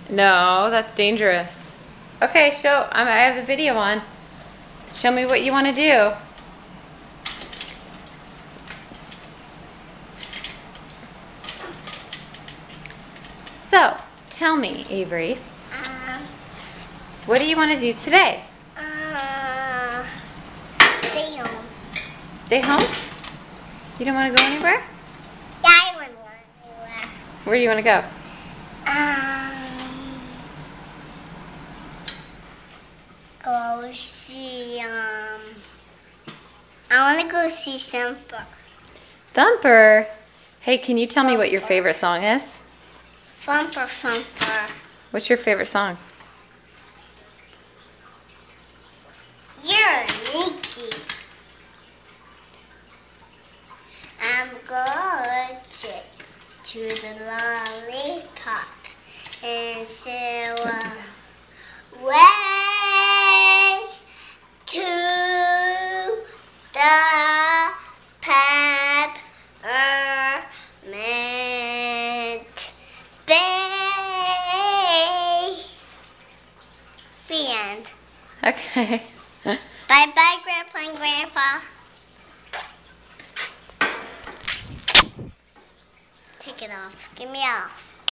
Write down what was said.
No, that's dangerous. Okay, I have the video on. Show me what you want to do. So, tell me, Avery, what do you want to do today? Stay home. Stay home? You don't want to go anywhere? Yeah, I want to go anywhere. Where do you want to go? Go see, I want to go see Thumper. Thumper? Hey, can you tell me what your favorite song is? Thumper, Thumper. What's your favorite song? You're Mickey. I'm going to the lollipop and say, way to the peppermint bay. The end. Okay. Bye-bye, Grandpa and Grandpa. Take it off. Give me off.